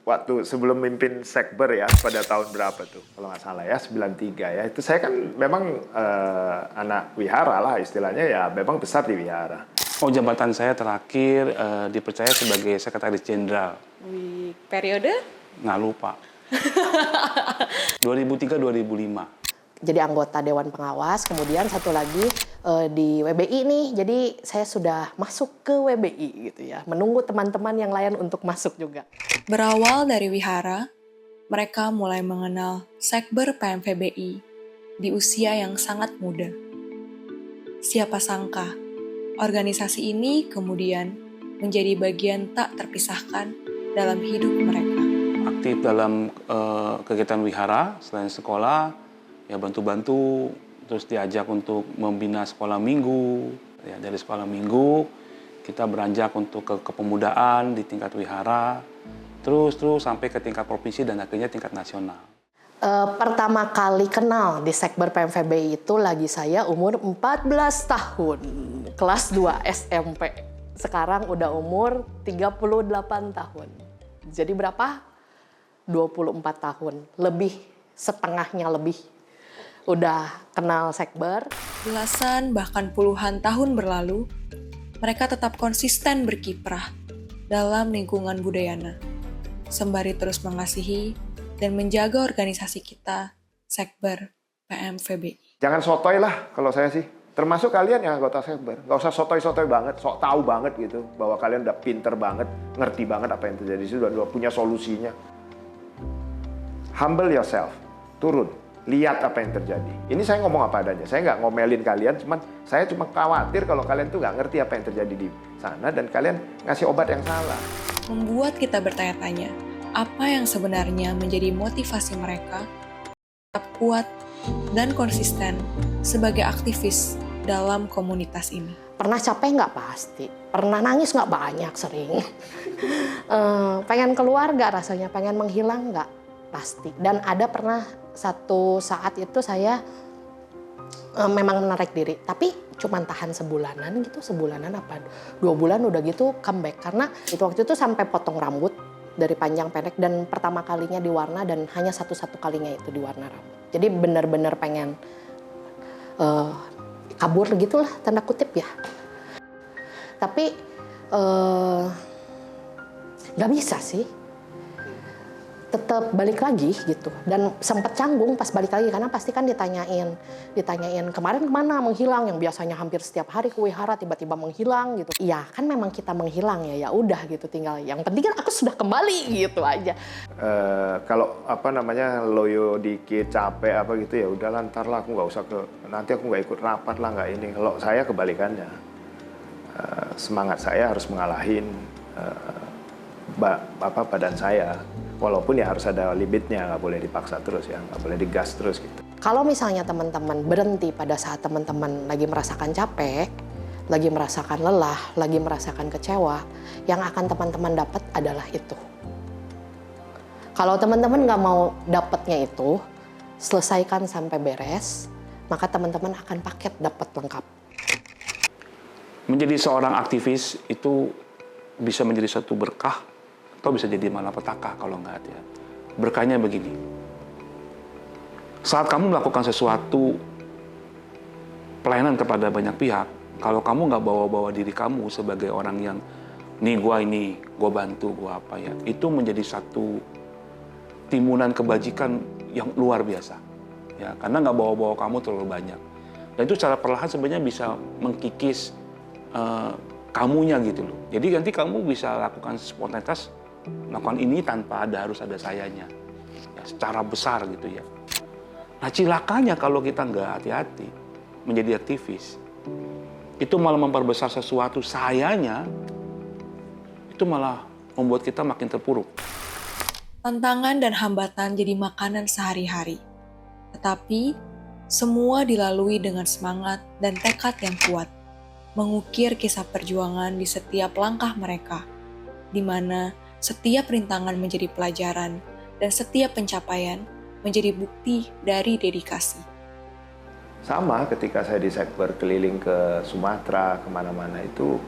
waktu sebelum mimpin Sekber ya, pada tahun berapa tuh, kalau nggak salah ya, 93 ya. Itu saya kan memang anak wihara lah istilahnya ya, memang besar di wihara. Oh, jabatan saya terakhir dipercaya sebagai Sekretaris Jenderal. Di periode? Nggak lupa. 2003-2005. Jadi anggota Dewan Pengawas, kemudian satu lagi di WBI nih. Jadi saya sudah masuk ke WBI gitu ya, menunggu teman-teman yang lain untuk masuk juga. Berawal dari wihara, mereka mulai mengenal Sekber PMVBI di usia yang sangat muda. Siapa sangka, organisasi ini kemudian menjadi bagian tak terpisahkan dalam hidup mereka. Aktif dalam kegiatan wihara selain sekolah, ya bantu-bantu, terus diajak untuk membina sekolah minggu. Ya, dari sekolah minggu kita beranjak untuk ke kepemudaan di tingkat wihara, terus sampai ke tingkat provinsi dan akhirnya tingkat nasional. Pertama kali kenal di Sekber PMVBI itu lagi saya umur 14 tahun, kelas 2 SMP. Sekarang udah umur 38 tahun. Jadi berapa? 24 tahun, lebih, setengahnya lebih. Udah kenal Sekber. Belasan bahkan puluhan tahun berlalu, mereka tetap konsisten berkiprah dalam lingkungan Budayana, sembari terus mengasihi dan menjaga organisasi kita, Sekber PMVBI. Jangan sotoy lah kalau saya sih. Termasuk kalian yang anggota Sekber. Nggak usah sotoy-sotoy banget, sok tahu banget gitu. Bahwa kalian udah pinter banget, ngerti banget apa yang terjadi. Sudah punya solusinya. Humble yourself, turun. Lihat apa yang terjadi. Ini saya ngomong apa adanya. Saya nggak ngomelin kalian, saya cuma khawatir kalau kalian tuh nggak ngerti apa yang terjadi di sana dan kalian ngasih obat yang salah. Membuat kita bertanya-tanya, apa yang sebenarnya menjadi motivasi mereka tetap kuat dan konsisten sebagai aktivis dalam komunitas ini. Pernah capek nggak? Pasti. Pernah nangis nggak? Banyak, sering. Pengen keluar nggak rasanya? Pengen menghilang nggak? Pasti. Dan ada pernah satu saat itu saya memang menarik diri, tapi cuma tahan sebulanan gitu, sebulanan apa 2 bulan udah gitu comeback, karena itu waktu itu sampai potong rambut dari panjang pendek dan pertama kalinya diwarna dan hanya satu-satu kalinya itu diwarna rambut. Jadi benar-benar pengen kabur gitulah, tanda kutip ya. Tapi nggak bisa sih. Tetap balik lagi gitu, dan sempat canggung pas balik lagi karena pasti kan ditanyain kemarin kemana menghilang, yang biasanya hampir setiap hari ke wihara tiba-tiba menghilang gitu. Iya kan memang kita menghilang ya udah gitu, tinggal yang penting kan aku sudah kembali gitu aja. Kalau apa namanya loyo dikit capek apa gitu ya udahlah, ntar lah aku nggak usah nanti aku nggak ikut rapat lah, nggak ini. Kalau saya kebalikannya, semangat saya harus mengalahin badan saya. Walaupun ya harus ada limitnya, nggak boleh dipaksa terus ya, nggak boleh digas terus gitu. Kalau misalnya teman-teman berhenti pada saat teman-teman lagi merasakan capek, lagi merasakan lelah, lagi merasakan kecewa, yang akan teman-teman dapat adalah itu. Kalau teman-teman nggak mau dapatnya itu, selesaikan sampai beres, maka teman-teman akan paket dapat lengkap. Menjadi seorang aktivis itu bisa menjadi satu berkah, atau bisa jadi malapetaka kalau nggak hati-hati. Berkahnya begini, saat kamu melakukan sesuatu pelayanan kepada banyak pihak, kalau kamu nggak bawa-bawa diri kamu sebagai orang yang nih gue bantu, gue apa ya, itu menjadi satu timunan kebajikan yang luar biasa ya, karena nggak bawa-bawa kamu terlalu banyak, dan itu secara perlahan sebenarnya bisa mengkikis kamunya gitu loh. Jadi nanti kamu bisa lakukan spontanitas, melakukan ini tanpa harus ada sayanya ya, secara besar gitu ya. Nah cilakanya kalau kita nggak hati-hati menjadi aktivis, itu malah memperbesar sesuatu sayanya, itu malah membuat kita makin terpuruk. Tantangan dan hambatan jadi makanan sehari-hari, tetapi semua dilalui dengan semangat dan tekad yang kuat, mengukir kisah perjuangan di setiap langkah mereka, di mana setiap rintangan menjadi pelajaran dan setiap pencapaian menjadi bukti dari dedikasi. Sama ketika saya di Sekber keliling ke Sumatera, kemana-mana itu,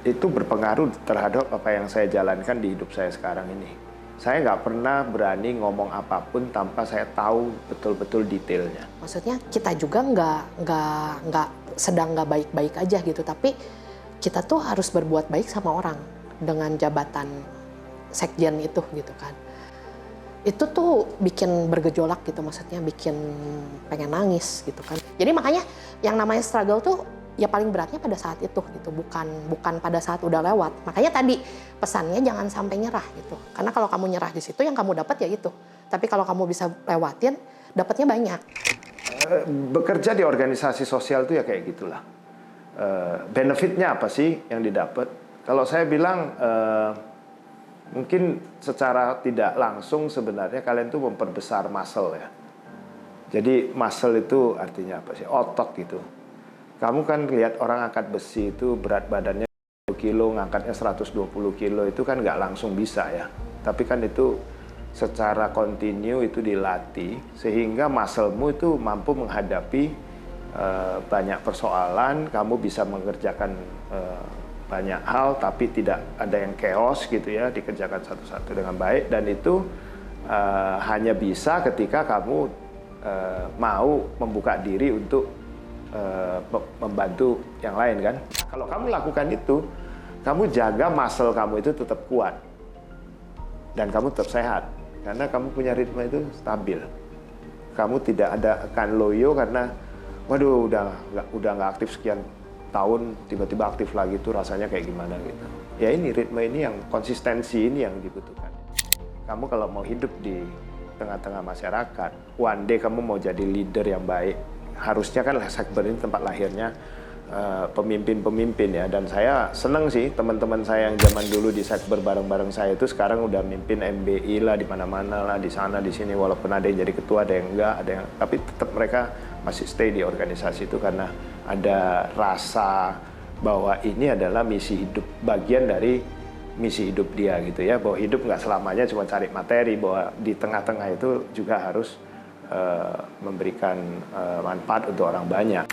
itu berpengaruh terhadap apa yang saya jalankan di hidup saya sekarang ini. Saya nggak pernah berani ngomong apapun tanpa saya tahu betul-betul detailnya. Maksudnya kita juga nggak sedang nggak baik-baik aja gitu, tapi kita tuh harus berbuat baik sama orang dengan jabatan sekjen itu gitu kan. Itu tuh bikin bergejolak gitu, maksudnya bikin pengen nangis gitu kan. Jadi makanya yang namanya struggle tuh ya paling beratnya pada saat itu gitu, bukan pada saat udah lewat. Makanya tadi pesannya jangan sampai nyerah gitu. Karena kalau kamu nyerah di situ yang kamu dapat ya itu. Tapi kalau kamu bisa lewatin, dapatnya banyak. Bekerja di organisasi sosial itu ya kayak gitulah. Benefitnya apa sih yang didapat? Kalau saya bilang mungkin secara tidak langsung sebenarnya kalian tuh memperbesar muscle ya. Jadi muscle itu artinya apa sih? Otot gitu. Kamu kan lihat orang angkat besi itu berat badannya 20 kilo, ngangkatnya 120 kilo itu kan nggak langsung bisa ya. Tapi kan itu secara kontinu itu dilatih sehingga muscle-mu itu mampu menghadapi banyak persoalan, kamu bisa mengerjakan banyak hal tapi tidak ada yang chaos gitu ya, dikerjakan satu-satu dengan baik dan itu hanya bisa ketika kamu mau membuka diri untuk membantu yang lain kan. Kalau kamu lakukan itu, kamu jaga muscle kamu itu tetap kuat dan kamu tetap sehat karena kamu punya ritme itu stabil. Kamu tidak ada akan loyo karena waduh udah nggak aktif sekian tahun tiba-tiba aktif lagi itu rasanya kayak gimana gitu. Ya ini ritme ini yang konsistensi ini yang dibutuhkan. Kamu kalau mau hidup di tengah-tengah masyarakat, one day kamu mau jadi leader yang baik. Harusnya kan Sekber ini tempat lahirnya pemimpin-pemimpin ya, dan saya seneng sih teman-teman saya yang zaman dulu di Sekber bareng-bareng saya itu sekarang udah mimpin MBI lah di mana-mana lah, di sana di sini, walaupun ada yang jadi ketua ada yang enggak, ada yang tapi tetap mereka masih stay di organisasi itu karena ada rasa bahwa ini adalah misi hidup, bagian dari misi hidup dia gitu ya, bahwa hidup nggak selamanya cuma cari materi, bahwa di tengah-tengah itu juga harus memberikan manfaat untuk orang banyak.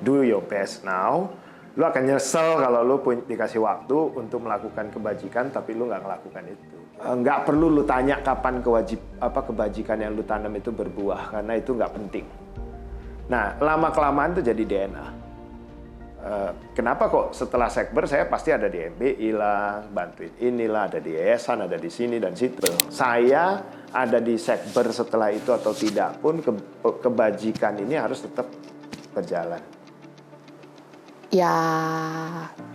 Do your best now. Lu akan nyesel kalau lu dikasih waktu untuk melakukan kebajikan, tapi lu nggak melakukan itu. Nggak perlu lu tanya kapan kebajikan yang lu tanam itu berbuah, karena itu nggak penting. Nah, lama-kelamaan itu jadi DNA. Kenapa kok setelah Sekber saya pasti ada di MBI lah, bantuin inilah, ada di yayasan, ada di sini dan situ. Saya ada di Sekber setelah itu atau tidak pun kebajikan ini harus tetap berjalan. Ya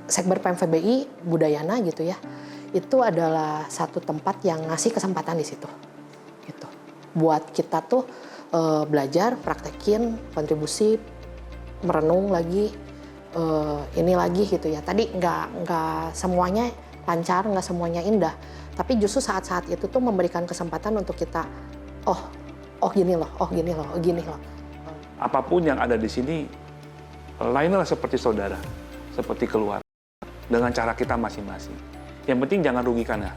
Sekber PMVBI Budayana gitu ya, itu adalah satu tempat yang ngasih kesempatan di situ gitu. Buat kita tuh belajar, praktekin, kontribusi, merenung lagi, ini lagi gitu ya. Tadi nggak semuanya lancar, nggak semuanya indah, tapi justru saat-saat itu tuh memberikan kesempatan untuk kita gini loh, gini loh. Apapun yang ada di sini lainlah seperti saudara, seperti keluarga, dengan cara kita masing-masing. Yang penting jangan rugikan ya.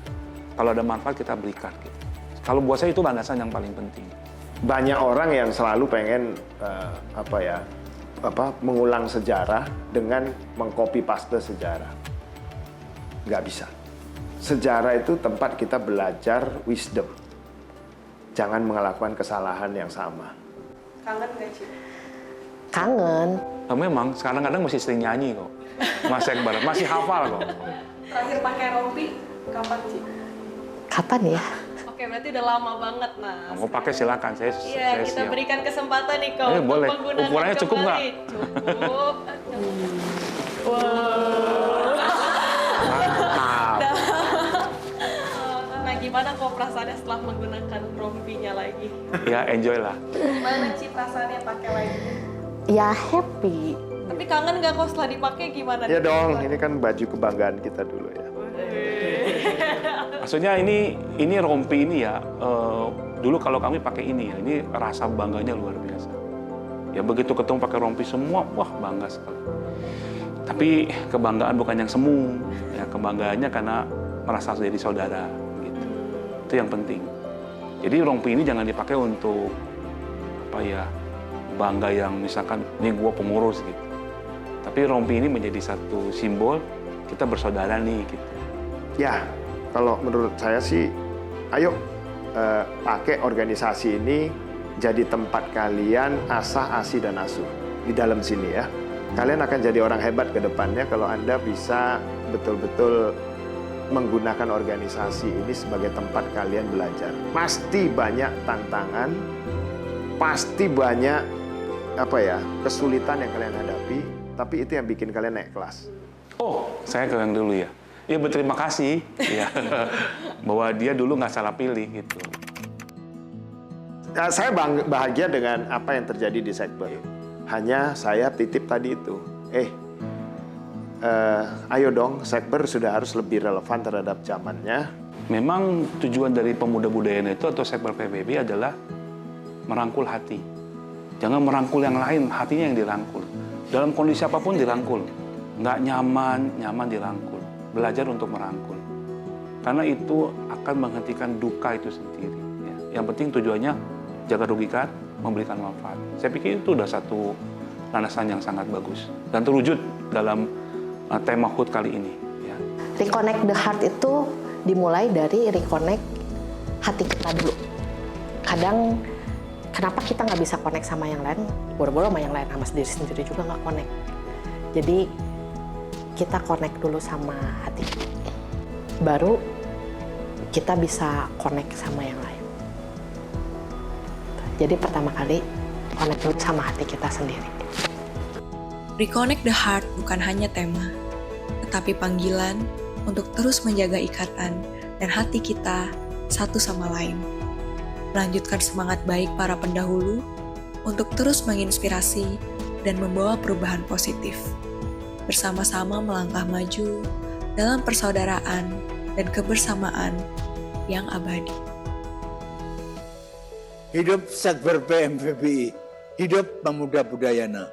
Kalau ada manfaat kita berikan. Gitu. Kalau buat saya itu landasan yang paling penting. Banyak orang yang selalu pengen mengulang sejarah dengan mengcopy paste sejarah. Nggak bisa. Sejarah itu tempat kita belajar wisdom. Jangan melakukan kesalahan yang sama. Kangen gak sih? Kangen. Memang kadang-kadang masih sering nyanyi kok. Mas Sekber masih hafal kok. Terakhir pakai rompi kapan sih? Kapan ya? Oke, berarti udah lama banget, Mas. Mau pakai silakan, saya Iya, kita siap. berikan kesempatan nih kau untuk boleh. menggunakan Ukurannya cukup nggak? Cukup. Wow. Mantap. Nah, gimana kok perasaannya setelah menggunakan rompinya lagi? Ya, enjoy lah. Gimana sih perasaannya pakai lagi? Ya happy. Tapi kangen nggak kok setelah dipakai gimana? Ya dong, ini kan baju kebanggaan kita dulu ya. Maksudnya ini rompi ini ya, dulu kalau kami pakai ini ya, ini rasa bangganya luar biasa. Ya begitu ketemu pakai rompi semua, wah bangga sekali. Tapi kebanggaan bukan yang semu, ya kebanggaannya karena merasa jadi saudara, gitu. Itu yang penting. Jadi rompi ini jangan dipakai untuk bangga yang misalkan ini gue pengurus gitu. Tapi rompi ini menjadi satu simbol kita bersaudara nih gitu. Ya, kalau menurut saya sih, ayo pakai organisasi ini jadi tempat kalian asah, asih, dan asuh di dalam sini ya. Kalian akan jadi orang hebat ke depannya kalau Anda bisa betul-betul menggunakan organisasi ini sebagai tempat kalian belajar. Pasti banyak tantangan, pasti banyak kesulitan yang kalian hadapi, tapi itu yang bikin kalian naik kelas. Oh, saya ke yang dulu ya. Ya berterima kasih ya bahwa dia dulu nggak salah pilih gitu. Nah, saya bahagia dengan apa yang terjadi di Sekber. Hanya saya titip tadi itu, ayo dong, Sekber sudah harus lebih relevan terhadap zamannya. Memang tujuan dari Pemuda Budayana itu atau Sekber PBB adalah merangkul hati. Jangan merangkul yang lain, hatinya yang dirangkul. Dalam kondisi apapun dirangkul. Nggak nyaman dirangkul. Belajar untuk merangkul. Karena itu akan menghentikan duka itu sendiri. Ya. Yang penting tujuannya jaga rugikan, memberikan manfaat. Saya pikir itu udah satu landasan yang sangat bagus. Dan terwujud dalam tema HUT kali ini. Ya. Reconnect the Heart itu dimulai dari reconnect hati kita dulu. Kadang kenapa kita nggak bisa connect sama yang lain, boro-boro sama yang lain, sama sendiri juga nggak connect. Jadi kita connect dulu sama hati, baru kita bisa connect sama yang lain. Jadi pertama kali connect dulu sama hati kita sendiri. Reconnect the Heart bukan hanya tema, tetapi panggilan untuk terus menjaga ikatan dan hati kita satu sama lain. Melanjutkan semangat baik para pendahulu untuk terus menginspirasi dan membawa perubahan positif. Bersama-sama melangkah maju dalam persaudaraan dan kebersamaan yang abadi. Hidup Sekber PMPBI, hidup Pemuda Budayana.